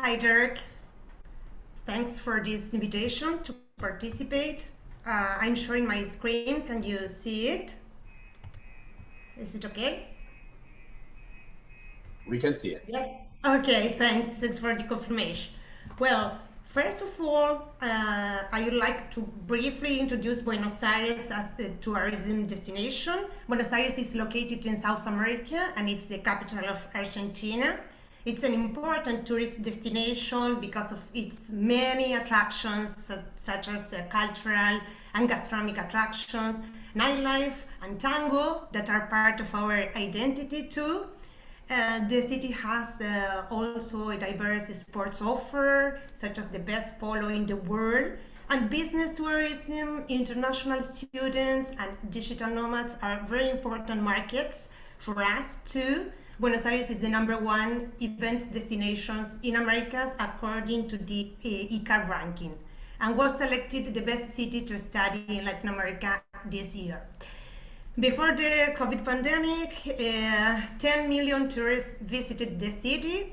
Hi, Dirk. Thanks for this invitation to participate. I'm sharing my screen. Can you see it? Is it okay? We can see it. Yes. Okay, thanks. Thanks for the confirmation. Well, first of all, I would like to briefly introduce Buenos Aires as a tourism destination. Buenos Aires is located in South America and it's the capital of Argentina. It's an important tourist destination because of its many attractions, such as cultural and gastronomic attractions, nightlife, and tango that are part of our identity too. The city has also a diverse sports offer, such as the best polo in the world, and business tourism, international students, and digital nomads are very important markets for us too. Buenos Aires is the #1 event destinations in Americas according to the ICA ranking, and was selected the best city to study in Latin America this year. Before the COVID pandemic, 10 million tourists visited the city,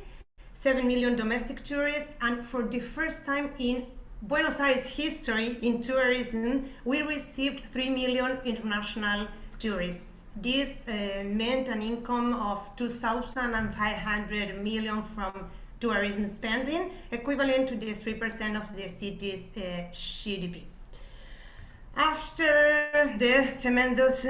7 million domestic tourists, and for the first time in Buenos Aires history in tourism, we received 3 million international tourists. This meant an income of 2,500 million from tourism spending, equivalent to the 3% of the city's GDP. After the tremendous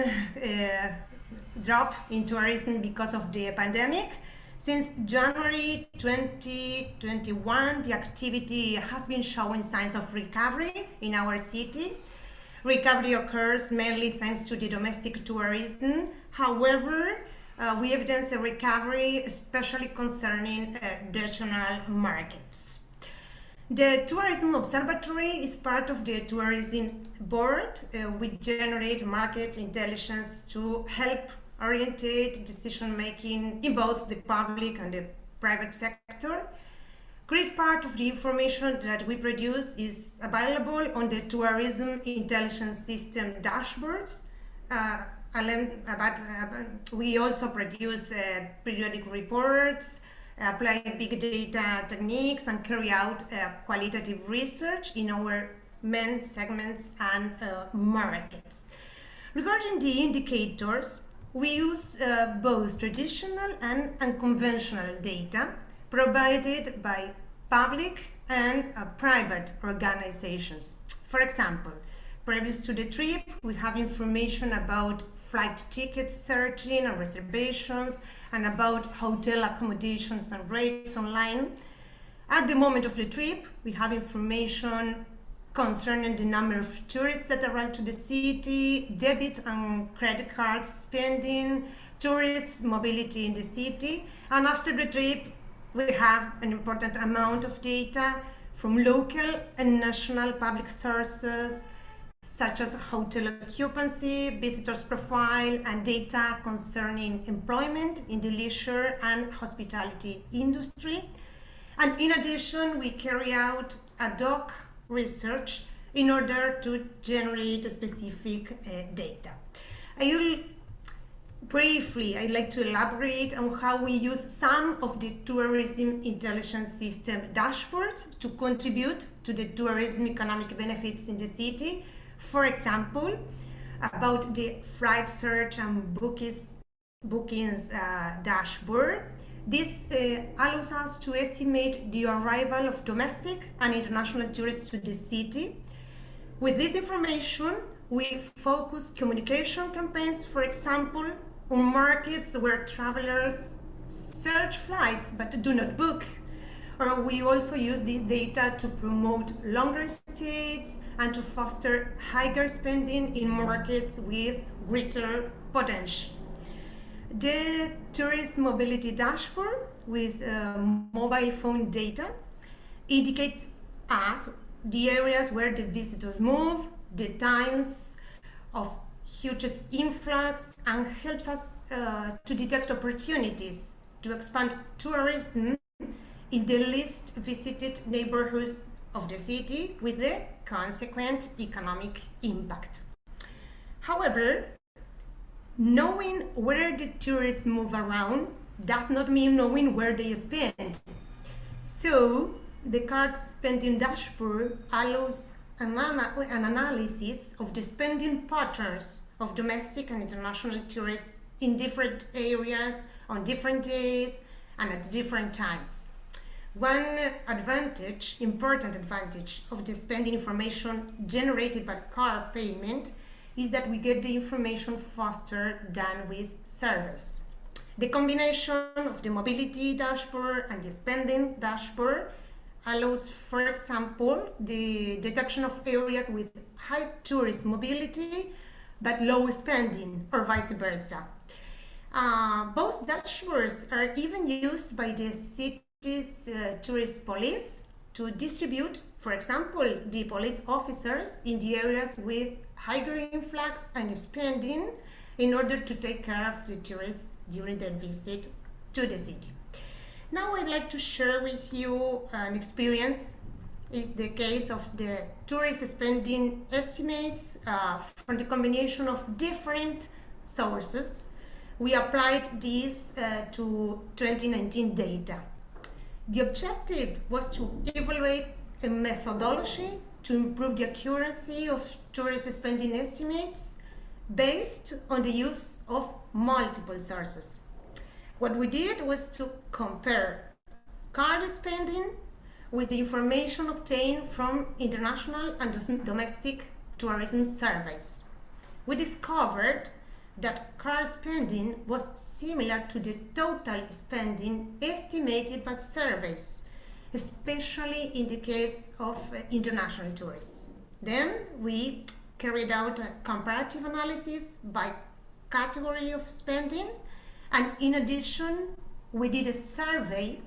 drop in tourism because of the pandemic, since January 2021, the activity has been showing signs of recovery in our city. Recovery occurs mainly thanks to the domestic tourism. However, we evidence a recovery, especially concerning regional markets. The Tourism Observatory is part of the Tourism Board. We generate market intelligence to help orientate decision making in both the public and the private sector. Great part of the information that we produce is available on the Tourism Intelligence System dashboards. We also produce periodic reports, apply big data techniques, and carry out qualitative research in our main segments and markets. Regarding the indicators, we use both traditional and unconventional data provided by public and private organizations. For example, previous to the trip, we have information about flight tickets searching and reservations, and about hotel accommodations and rates online. At the moment of the trip, we have information concerning the number of tourists that arrive to the city, debit and credit card spending, tourists' mobility in the city, and after the trip, we have an important amount of data from local and national public sources, such as hotel occupancy, visitors profile, and data concerning employment in the leisure and hospitality industry. And in addition, we carry out ad hoc research in order to generate specific data. I'd like to elaborate on how we use some of the tourism intelligence system dashboards to contribute to the tourism economic benefits in the city. For example, about the flight search and bookings dashboard. This allows us to estimate the arrival of domestic and international tourists to the city. With this information, we focus communication campaigns, for example, on markets where travelers search flights but do not book. Or we also use this data to promote longer stays and to foster higher spending in markets with greater potential. The tourist mobility dashboard with mobile phone data indicates us the areas where the visitors move, the times of hugest influx, and helps us to detect opportunities to expand tourism in the least visited neighborhoods of the city with the consequent economic impact. However, knowing where the tourists move around does not mean knowing where they spend. So the card spending dashboard allows an analysis of the spending patterns of domestic and international tourists in different areas, on different days, and at different times. One important advantage of the spending information generated by card payment is that we get the information faster than with surveys. The combination of the mobility dashboard and the spending dashboard allows, for example, the detection of areas with high tourist mobility but low spending, or vice versa. Both dashboards are even used by the city's tourist police to distribute, for example, the police officers in the areas with higher influx and spending in order to take care of the tourists during their visit to the city. Now I'd like to share with you an experience. It's the case of the tourist spending estimates from the combination of different sources. We applied this to 2019 data. The objective was to evaluate a methodology to improve the accuracy of tourist spending estimates based on the use of multiple sources. What we did was to compare card spending with the information obtained from international and domestic tourism surveys. We discovered that card spending was similar to the total spending estimated by surveys, especially in the case of international tourists. Then we carried out a comparative analysis by category of spending, and in addition we did a survey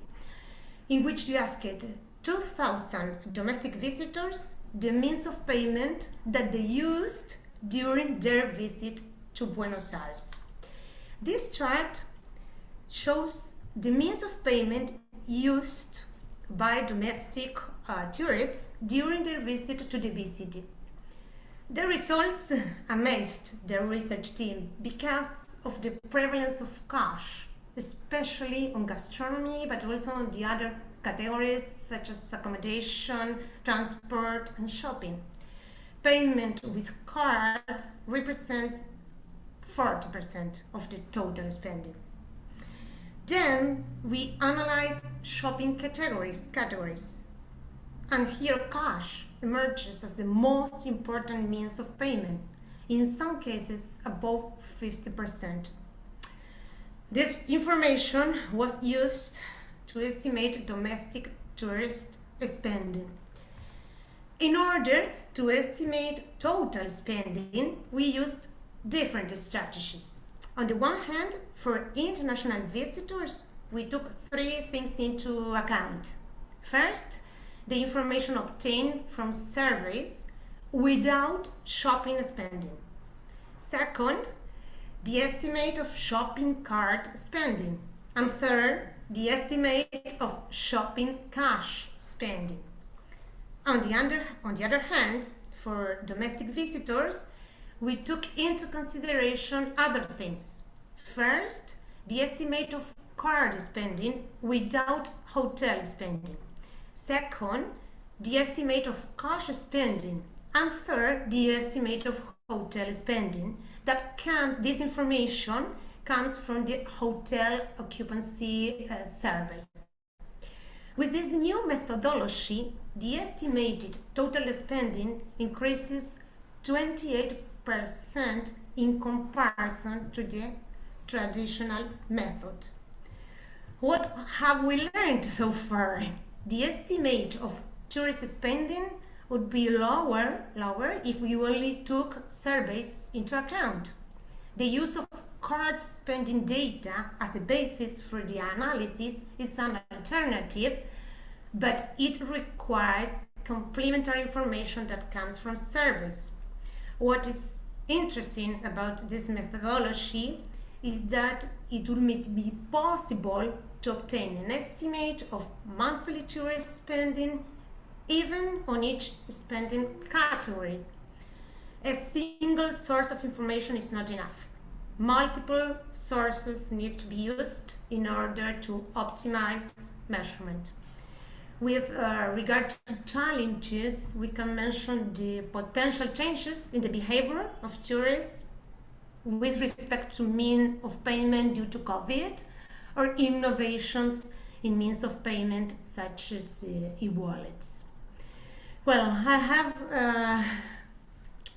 in which we asked 2,000 domestic visitors the means of payment that they used during their visit to Buenos Aires. This chart shows the means of payment used by domestic tourists during their visit to the big city. The results amazed the research team because of the prevalence of cash, especially on gastronomy, but also on the other categories such as accommodation, transport, and shopping. Payment with cards represents 40% of the total spending. Then we analyzed shopping categories, and here cash emerges as the most important means of payment, in some cases above 50%. This information was used to estimate domestic tourist spending. In order to estimate total spending, we used different strategies. On the one hand, for international visitors, we took three things into account. First, the information obtained from surveys without shopping spending. Second, the estimate of shopping cart spending. And third, the estimate of shopping cash spending. On the other hand, for domestic visitors, we took into consideration other things. First, the estimate of card spending without hotel spending. Second, the estimate of cash spending. And third, the estimate of hotel spending. This information comes from the hotel occupancy survey. With this new methodology, the estimated total spending increases 28% in comparison to the traditional method. What have we learned so far? The estimate of tourist spending would be lower if we only took surveys into account. The use of card spending data as a basis for the analysis is an alternative, but it requires complementary information that comes from surveys. What is interesting about this methodology is that it will be possible to obtain an estimate of monthly tourist spending even on each spending category. A single source of information is not enough. Multiple sources need to be used in order to optimize measurement. With regard to challenges, we can mention the potential changes in the behavior of tourists with respect to means of payment due to COVID, or innovations in means of payment such as e-wallets. Well,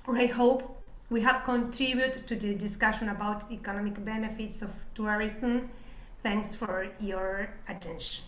I hope we have contributed to the discussion about economic benefits of tourism. Thanks for your attention.